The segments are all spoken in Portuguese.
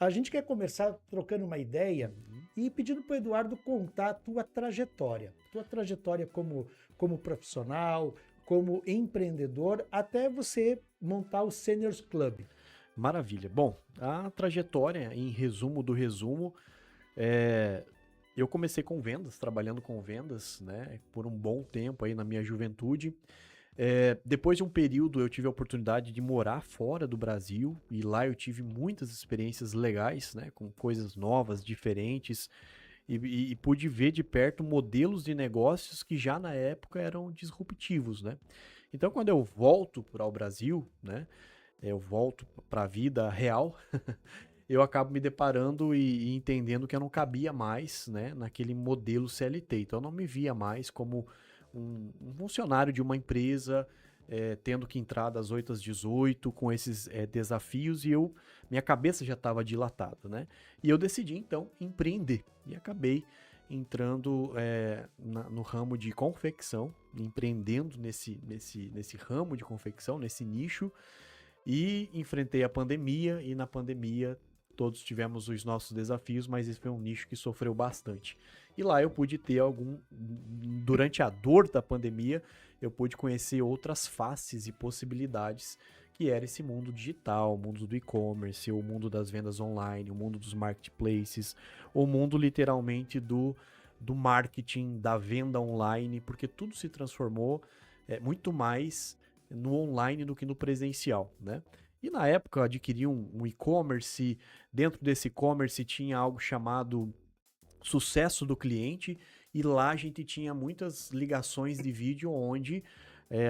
A gente quer começar trocando uma ideia Uhum. e pedindo para o Eduardo contar a tua trajetória como profissional, como empreendedor, até você montar o Seniors Club. Maravilha. Bom, a trajetória, em resumo do resumo, é, eu comecei com vendas, trabalhando com vendas, né, por um bom tempo aí na minha juventude. Depois de um período, eu tive a oportunidade de morar fora do Brasil e lá eu tive muitas experiências legais, né, com coisas novas, diferentes e pude ver de perto modelos de negócios que já na época eram disruptivos, né? Então, quando eu volto para o Brasil, né, eu volto para a vida real, eu acabo me deparando e entendendo que eu não cabia mais, né, naquele modelo CLT. Então, eu não me via mais como um funcionário de uma empresa, tendo que entrar das 8 às 18 com esses desafios e minha cabeça já estava dilatada, né? E eu decidi, então, empreender. E acabei entrando no ramo de confecção, empreendendo nesse ramo de confecção, nesse nicho, e enfrentei a pandemia, e na pandemia todos tivemos os nossos desafios, mas esse foi um nicho que sofreu bastante. E lá eu pude ter durante a dor da pandemia, eu pude conhecer outras faces e possibilidades que era esse mundo digital, o mundo do e-commerce, o mundo das vendas online, o mundo dos marketplaces, o mundo literalmente do marketing, da venda online, porque tudo se transformou muito mais no online do que no presencial, né? E na época eu adquiri um e-commerce, dentro desse e-commerce tinha algo chamado sucesso do cliente, e lá a gente tinha muitas ligações de vídeo onde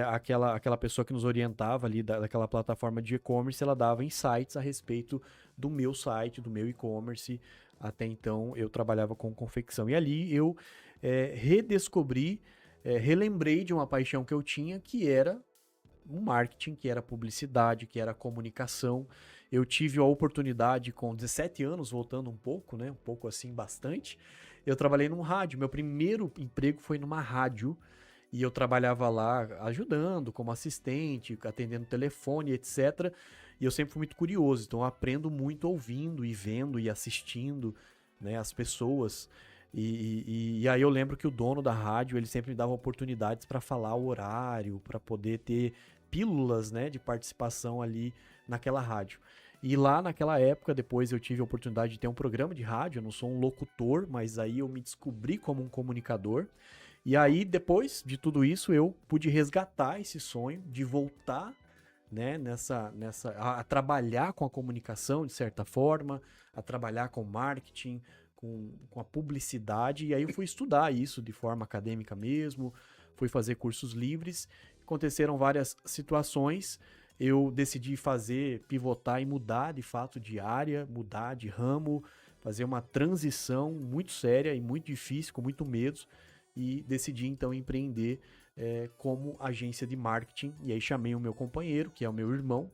aquela pessoa que nos orientava ali daquela plataforma de e-commerce, ela dava insights a respeito do meu site, do meu e-commerce. Até então eu trabalhava com confecção. E ali eu redescobri, relembrei de uma paixão que eu tinha, que era o marketing, que era publicidade, que era comunicação. Eu tive a oportunidade com 17 anos, voltando um pouco, né? Um pouco assim, bastante. Eu trabalhei num rádio. Meu primeiro emprego foi numa rádio. E eu trabalhava lá ajudando como assistente, atendendo telefone, etc. E eu sempre fui muito curioso, então eu aprendo muito ouvindo e vendo e assistindo, né, as pessoas. E aí eu lembro que o dono da rádio, ele sempre me dava oportunidades para falar o horário, para poder ter pílulas, né, de participação ali naquela rádio. E lá naquela época, depois eu tive a oportunidade de ter um programa de rádio. Eu não sou um locutor, mas aí eu me descobri como um comunicador. E aí, depois de tudo isso, eu pude resgatar esse sonho de voltar, né, a trabalhar com a comunicação, de certa forma, a trabalhar com marketing, com a publicidade. E aí eu fui estudar isso de forma acadêmica mesmo, fui fazer cursos livres. Aconteceram várias situações. Eu decidi pivotar e mudar de fato de área, mudar de ramo, fazer uma transição muito séria e muito difícil, com muito medo, e decidi então empreender como agência de marketing. E aí chamei o meu companheiro, que é o meu irmão,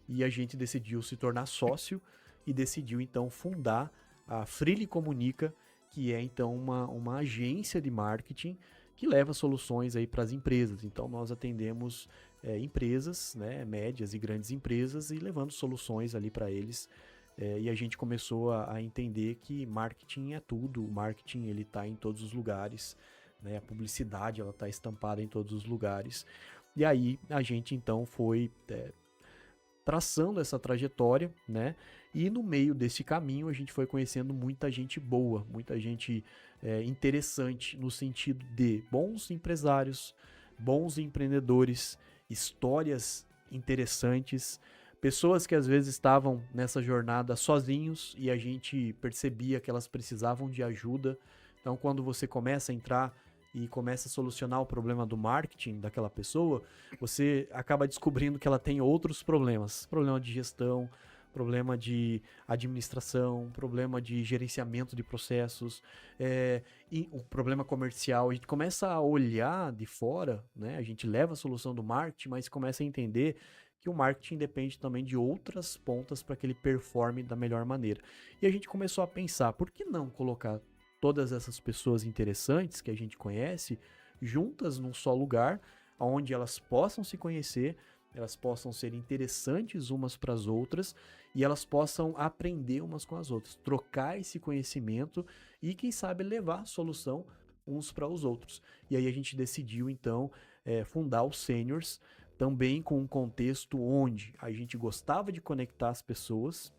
e a gente decidiu se tornar sócio e decidiu então fundar a Freely Comunica, que é então uma agência de marketing que leva soluções aí para as empresas. Então nós atendemos empresas, né, médias e grandes empresas, e levando soluções ali para eles. E a gente começou a entender que marketing é tudo, o marketing ele está em todos os lugares, né? A publicidade ela está estampada em todos os lugares. E aí a gente então foi traçando essa trajetória, né? E no meio desse caminho a gente foi conhecendo muita gente boa, muita gente interessante, no sentido de bons empresários, bons empreendedores, histórias interessantes, pessoas que às vezes estavam nessa jornada sozinhos e a gente percebia que elas precisavam de ajuda. Então, quando você começa a entrar e começa a solucionar o problema do marketing daquela pessoa, você acaba descobrindo que ela tem outros problemas. Problema de gestão, problema de administração, problema de gerenciamento de processos, e o problema comercial. A gente começa a olhar de fora, né? A gente leva a solução do marketing, mas começa a entender que o marketing depende também de outras pontas para que ele performe da melhor maneira. E a gente começou a pensar, por que não colocar todas essas pessoas interessantes que a gente conhece juntas num só lugar, onde elas possam se conhecer elas possam ser interessantes umas para as outras e elas possam aprender umas com as outras, trocar esse conhecimento e, quem sabe, levar a solução uns para os outros. E aí a gente decidiu, então, fundar o Seniors, também com um contexto onde a gente gostava de conectar as pessoas,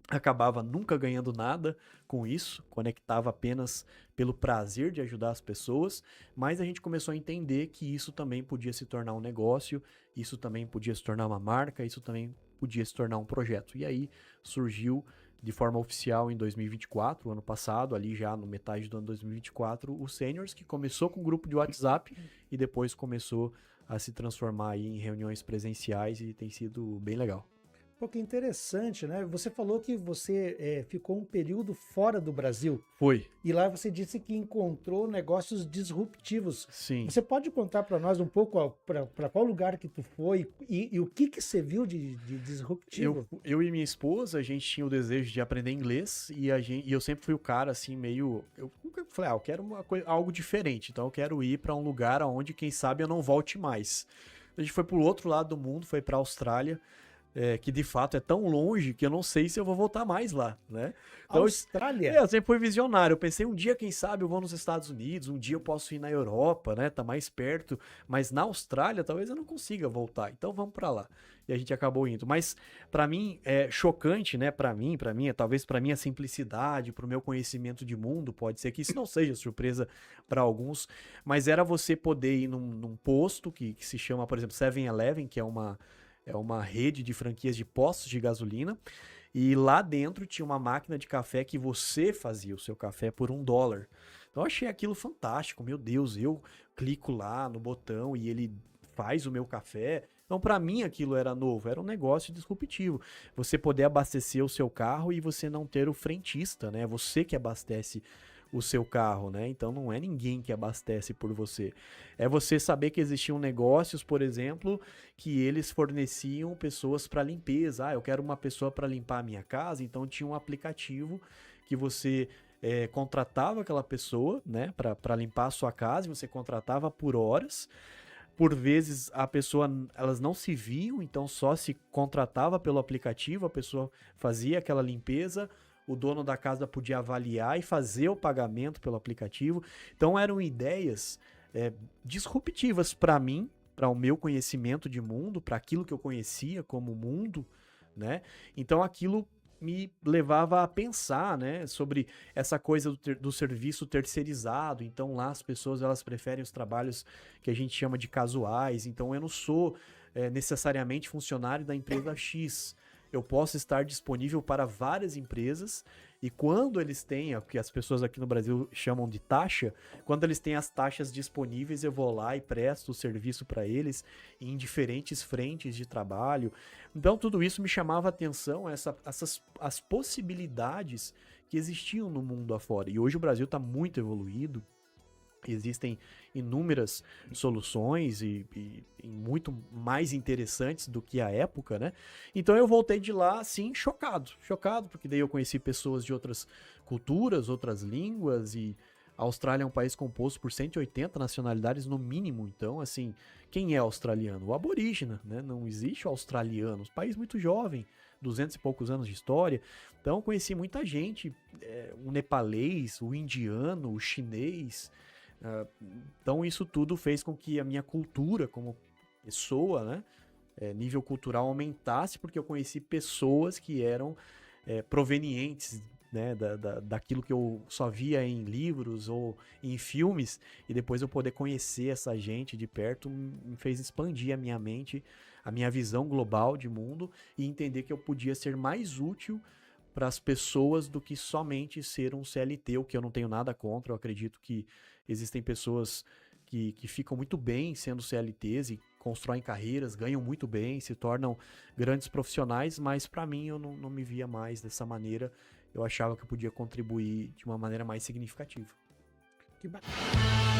acabava nunca ganhando nada com isso, conectava apenas pelo prazer de ajudar as pessoas, mas a gente começou a entender que isso também podia se tornar um negócio, isso também podia se tornar uma marca, isso também podia se tornar um projeto. E aí surgiu de forma oficial em 2024, ano passado, ali já no metade do ano 2024, o Seniors, que começou com um grupo de WhatsApp e depois começou a se transformar aí em reuniões presenciais e tem sido bem legal. Pô, que interessante, né? Você falou que você ficou um período fora do Brasil. Foi. E lá você disse que encontrou negócios disruptivos. Sim. Você pode contar para nós um pouco para qual lugar que tu foi e o que você viu de disruptivo? Eu e minha esposa, a gente tinha o desejo de aprender inglês e eu sempre fui o cara assim meio... Eu nunca falei, eu quero algo diferente, então eu quero ir para um lugar onde, quem sabe, eu não volte mais. A gente foi pro outro lado do mundo, foi para a Austrália. Que de fato é tão longe que eu não sei se eu vou voltar mais lá, né? Então, Austrália? Eu sempre fui visionário. Eu pensei, um dia, quem sabe, eu vou nos Estados Unidos, um dia eu posso ir na Europa, né? Tá mais perto. Mas na Austrália, talvez eu não consiga voltar. Então vamos pra lá. E a gente acabou indo. Mas pra mim é chocante, né? Pra mim, talvez pra minha simplicidade, pro meu conhecimento de mundo, pode ser que isso não seja surpresa pra alguns. Mas era você poder ir num posto que se chama, por exemplo, 7-Eleven, que é uma rede de franquias de postos de gasolina. E lá dentro tinha uma máquina de café que você fazia o seu café por $1. Então eu achei aquilo fantástico. Meu Deus, eu clico lá no botão e ele faz o meu café. Então para mim aquilo era novo, era um negócio disruptivo. Você poder abastecer o seu carro e você não ter o frentista, né? Você que abastece o seu carro, né? Então não é ninguém que abastece por você. É você saber que existiam negócios, por exemplo, que eles forneciam pessoas para limpeza. Eu quero uma pessoa para limpar a minha casa, então tinha um aplicativo que você contratava aquela pessoa, né, para limpar a sua casa, e você contratava por horas. Por vezes elas não se viam, então só se contratava pelo aplicativo, a pessoa fazia aquela limpeza, o dono da casa podia avaliar e fazer o pagamento pelo aplicativo. Então eram ideias disruptivas para mim, para o meu conhecimento de mundo, para aquilo que eu conhecia como mundo, né? Então aquilo me levava a pensar, né, sobre essa coisa do serviço terceirizado. Então lá as pessoas elas preferem os trabalhos que a gente chama de casuais. Então eu não sou necessariamente funcionário da empresa X. Eu posso estar disponível para várias empresas e quando eles têm, o que as pessoas aqui no Brasil chamam de taxa, quando eles têm as taxas disponíveis, eu vou lá e presto o serviço para eles em diferentes frentes de trabalho. Então tudo isso me chamava a atenção, as possibilidades que existiam no mundo afora. E hoje o Brasil está muito evoluído. Existem inúmeras soluções e muito mais interessantes do que a época, né? Então eu voltei de lá, assim, chocado, porque daí eu conheci pessoas de outras culturas, outras línguas, e a Austrália é um país composto por 180 nacionalidades no mínimo. Então, assim, quem é australiano? O aborígena, né? Não existe o australiano, um país muito jovem, 200 e poucos anos de história. Então eu conheci muita gente, o nepalês, o indiano, o chinês. Então isso tudo fez com que a minha cultura como pessoa, né, nível cultural aumentasse, porque eu conheci pessoas que eram provenientes, né, daquilo que eu só via em livros ou em filmes, e depois eu poder conhecer essa gente de perto me fez expandir a minha mente, a minha visão global de mundo, e entender que eu podia ser mais útil para as pessoas do que somente ser um CLT, o que eu não tenho nada contra. Eu acredito que existem pessoas que ficam muito bem sendo CLTs e constroem carreiras, ganham muito bem, se tornam grandes profissionais, mas para mim eu não me via mais dessa maneira. Eu achava que eu podia contribuir de uma maneira mais significativa. Que bacana.